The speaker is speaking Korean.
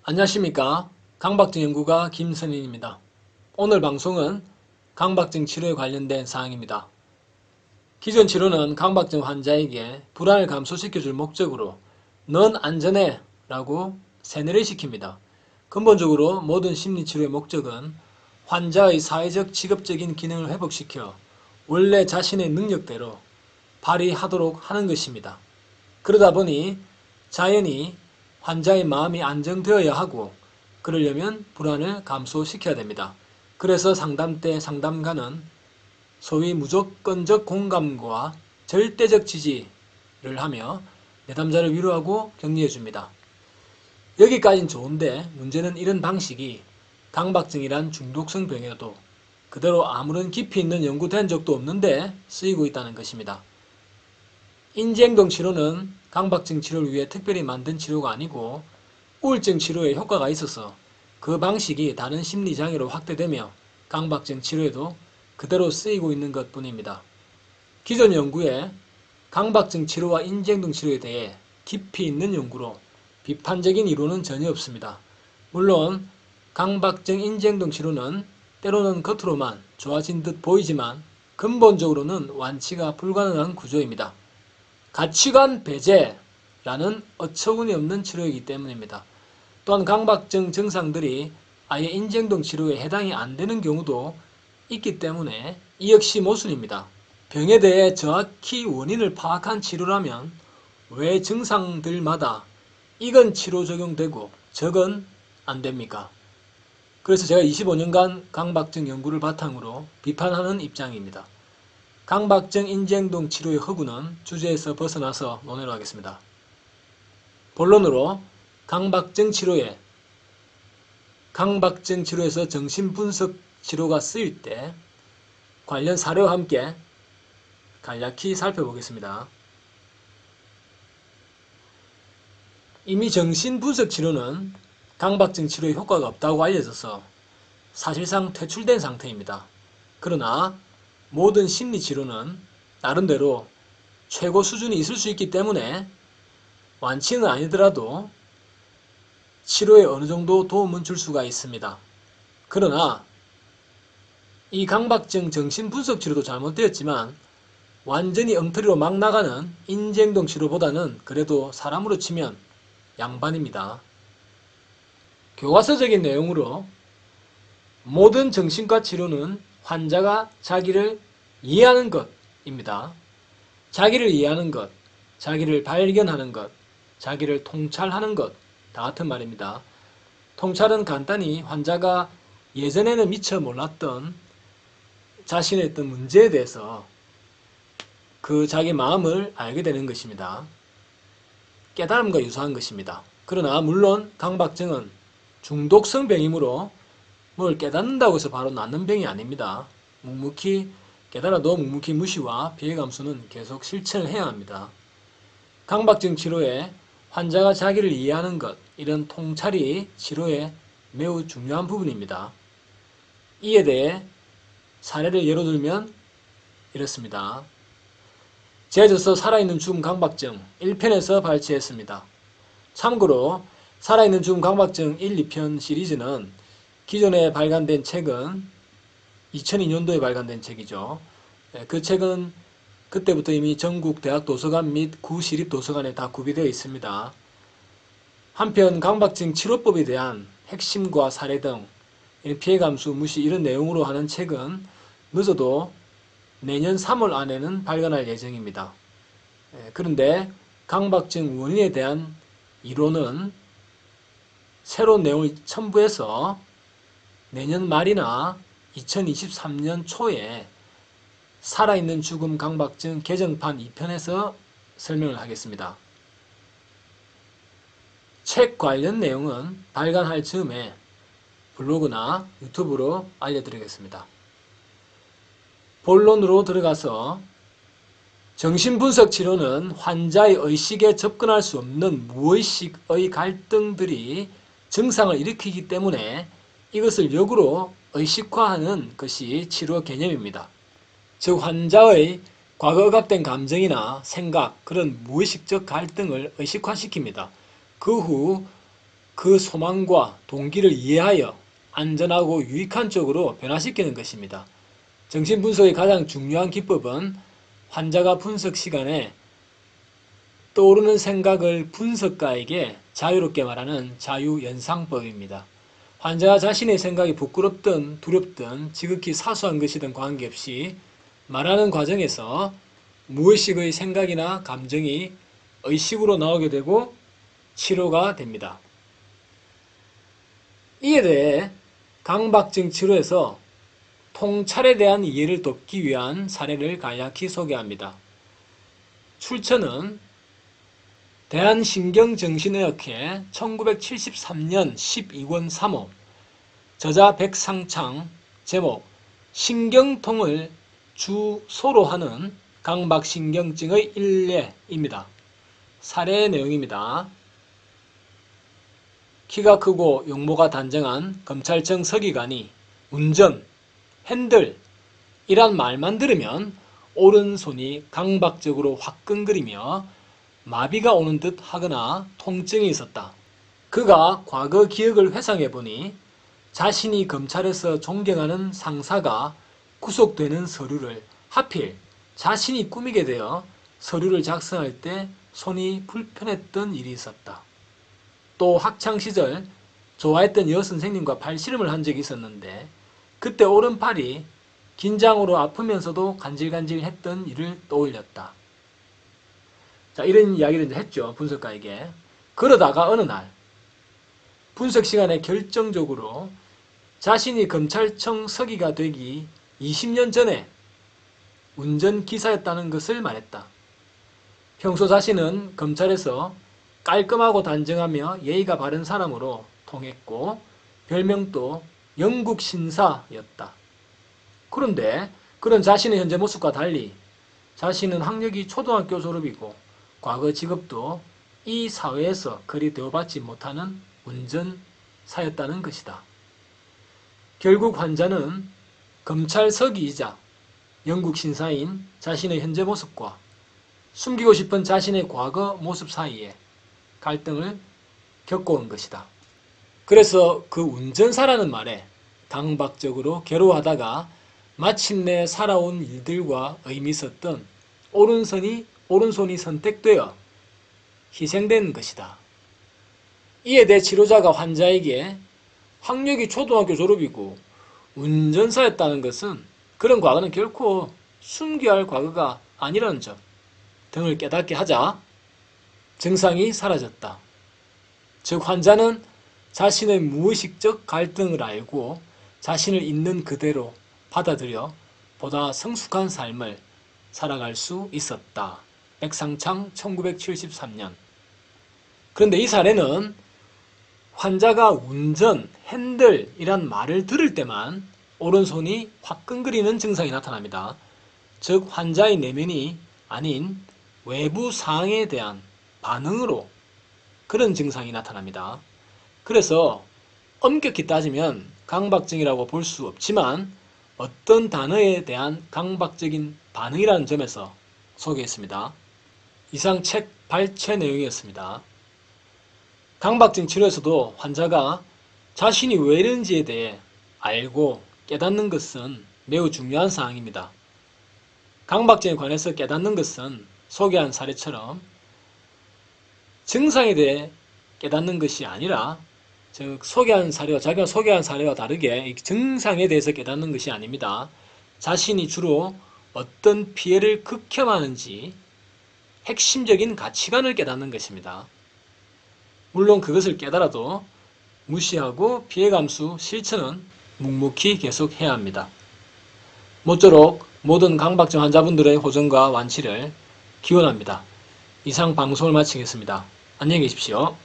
안녕하십니까. 강박증 연구가 김선인입니다. 오늘 방송은 강박증 치료에 관련된 사항입니다. 기존 치료는 강박증 환자에게 불안을 감소시켜줄 목적으로 넌 안전해 라고 세뇌를 시킵니다. 근본적으로 모든 심리치료의 목적은 환자의 사회적 직업적인 기능을 회복시켜 원래 자신의 능력대로 발휘하도록 하는 것입니다. 그러다 보니 자연히 환자의 마음이 안정되어야 하고 그러려면 불안을 감소시켜야 됩니다. 그래서 상담 때 상담가는 소위 무조건적 공감과 절대적 지지를 하며 내담자를 위로하고 격려해 줍니다. 여기까진 좋은데 문제는 이런 방식이 강박증이란 중독성 병에도 그대로 아무런 깊이 있는 연구된 적도 없는데 쓰이고 있다는 것입니다. 인지행동 치료는 강박증 치료를 위해 특별히 만든 치료가 아니고 우울증 치료에 효과가 있어서 그 방식이 다른 심리장애로 확대되며 강박증 치료에도 그대로 쓰이고 있는 것 뿐입니다. 기존 연구에 강박증 치료와 인지행동 치료에 대해 깊이 있는 연구로 비판적인 이론은 전혀 없습니다. 물론 강박증 인지행동 치료는 때로는 겉으로만 좋아진 듯 보이지만 근본적으로는 완치가 불가능한 구조입니다. 가치관 배제라는 어처구니 없는 치료이기 때문입니다. 또한 강박증 증상들이 아예 인지행동 치료에 해당이 안 되는 경우도 있기 때문에 이 역시 모순입니다. 병에 대해 정확히 원인을 파악한 치료라면 왜 증상들마다 이건 치료 적용되고 저건 안 됩니까? 그래서 제가 25년간 강박증 연구를 바탕으로 비판하는 입장입니다. 강박증 인지행동 치료의 허구는 주제에서 벗어나서 논의를 하겠습니다. 본론으로 강박증 치료에서 정신분석 치료가 쓰일 때 관련 사례와 함께 간략히 살펴보겠습니다. 이미 정신분석 치료는 강박증 치료에 효과가 없다고 알려져서 사실상 퇴출된 상태입니다. 그러나 모든 심리치료는 나름대로 최고 수준이 있을 수 있기 때문에 완치는 아니더라도 치료에 어느 정도 도움은 줄 수가 있습니다. 그러나 이 강박증 정신분석 치료도 잘못되었지만 완전히 엉터리로 막 나가는 인지행동 치료보다는 그래도 사람으로 치면 양반입니다. 교과서적인 내용으로 모든 정신과 치료는 환자가 자기를 이해하는 것입니다. 자기를 이해하는 것, 자기를 발견하는 것, 자기를 통찰하는 것, 다 같은 말입니다. 통찰은 간단히 환자가 예전에는 미처 몰랐던 자신의 어떤 문제에 대해서 그 자기 마음을 알게 되는 것입니다. 깨달음과 유사한 것입니다. 그러나 물론 강박증은 중독성 병이므로 뭘 깨닫는다고 해서 바로 낫는 병이 아닙니다. 묵묵히 깨달아도 묵묵히 무시와 피해 감수는 계속 실천을 해야 합니다. 강박증 치료에 환자가 자기를 이해하는 것, 이런 통찰이 치료에 매우 중요한 부분입니다. 이에 대해 사례를 예로 들면 이렇습니다. 제저서 살아있는 죽음 강박증 1편에서 발췌했습니다. 참고로 살아있는 죽음 강박증 1, 2편 시리즈는 기존에 발간된 책은 2002년도에 발간된 책이죠. 그 책은 그때부터 이미 전국 대학 도서관 및 구시립 도서관에 다 구비되어 있습니다. 한편 강박증 치료법에 대한 핵심과 사례 등 피해 감수, 무시 이런 내용으로 하는 책은 늦어도 내년 3월 안에는 발간할 예정입니다. 그런데 강박증 원인에 대한 이론은 새로운 내용을 첨부해서 내년 말이나 2023년 초에 살아있는 죽음 강박증 개정판 2편에서 설명을 하겠습니다. 책 관련 내용은 발간할 즈음에 블로그나 유튜브로 알려드리겠습니다. 본론으로 들어가서 정신분석 치료는 환자의 의식에 접근할 수 없는 무의식의 갈등들이 증상을 일으키기 때문에 이것을 역으로 의식화하는 것이 치료 개념입니다. 즉 환자의 과거 억압된 감정이나 생각, 그런 무의식적 갈등을 의식화시킵니다. 그 후 그 소망과 동기를 이해하여 안전하고 유익한 쪽으로 변화시키는 것입니다. 정신분석의 가장 중요한 기법은 환자가 분석 시간에 떠오르는 생각을 분석가에게 자유롭게 말하는 자유연상법입니다. 환자가 자신의 생각이 부끄럽든 두렵든 지극히 사소한 것이든 관계없이 말하는 과정에서 무의식의 생각이나 감정이 의식으로 나오게 되고 치료가 됩니다. 이에 대해 강박증 치료에서 통찰에 대한 이해를 돕기 위한 사례를 간략히 소개합니다. 출처는 대한신경정신의학회 1973년 12권 3호, 저자 백상창, 제목 신경통을 주소로 하는 강박신경증의 일례입니다. 사례 내용입니다. 키가 크고 용모가 단정한 검찰청 서기관이 운전, 핸들 이란 말만 들으면 오른손이 강박적으로 화끈거리며 마비가 오는 듯 하거나 통증이 있었다. 그가 과거 기억을 회상해보니 자신이 검찰에서 존경하는 상사가 구속되는 서류를 하필 자신이 꾸미게 되어 서류를 작성할 때 손이 불편했던 일이 있었다. 또 학창시절 좋아했던 여선생님과 팔씨름을 한 적이 있었는데 그때 오른팔이 긴장으로 아프면서도 간질간질했던 일을 떠올렸다. 자, 이런 이야기를 이제 했죠. 분석가에게. 그러다가 어느 날 분석 시간에 결정적으로 자신이 검찰청 서기가 되기 20년 전에 운전기사였다는 것을 말했다. 평소 자신은 검찰에서 깔끔하고 단정하며 예의가 바른 사람으로 통했고 별명도 영국 신사였다. 그런데 그런 자신의 현재 모습과 달리 자신은 학력이 초등학교 졸업이고 과거 직업도 이 사회에서 그리 대우받지 못하는 운전사였다는 것이다. 결국 환자는 검찰 서기이자 영국 신사인 자신의 현재 모습과 숨기고 싶은 자신의 과거 모습 사이에 갈등을 겪어온 것이다. 그래서 그 운전사라는 말에 강박적으로 괴로워하다가 마침내 살아온 일들과 의미 있었던 오른손이 선택되어 희생된 것이다. 이에 대해 치료자가 환자에게 학력이 초등학교 졸업이고 운전사였다는 것은 그런 과거는 결코 숨겨야 할 과거가 아니라는 점 등을 깨닫게 하자 증상이 사라졌다. 즉 환자는 자신의 무의식적 갈등을 알고 자신을 있는 그대로 받아들여 보다 성숙한 삶을 살아갈 수 있었다. 백상창 1973년. 그런데 이 사례는 환자가 운전, 핸들이란 말을 들을 때만 오른손이 화끈거리는 증상이 나타납니다. 즉 환자의 내면이 아닌 외부 상황에 대한 반응으로 그런 증상이 나타납니다. 그래서 엄격히 따지면 강박증이라고 볼 수 없지만 어떤 단어에 대한 강박적인 반응이라는 점에서 소개했습니다. 이상 책 발췌 내용이었습니다. 강박증 치료에서도 환자가 자신이 왜 이런지에 대해 알고 깨닫는 것은 매우 중요한 사항입니다. 강박증에 관해서 깨닫는 것은 소개한 사례처럼 증상에 대해 깨닫는 것이 아니라 즉 자기가 소개한 사례와 다르게 증상에 대해서 깨닫는 것이 아닙니다. 자신이 주로 어떤 피해를 극혐하는지 핵심적인 가치관을 깨닫는 것입니다. 물론 그것을 깨달아도 무시하고 피해 감수 실천은 묵묵히 계속해야 합니다. 모쪼록 모든 강박증 환자분들의 호전과 완치를 기원합니다. 이상 방송을 마치겠습니다. 안녕히 계십시오.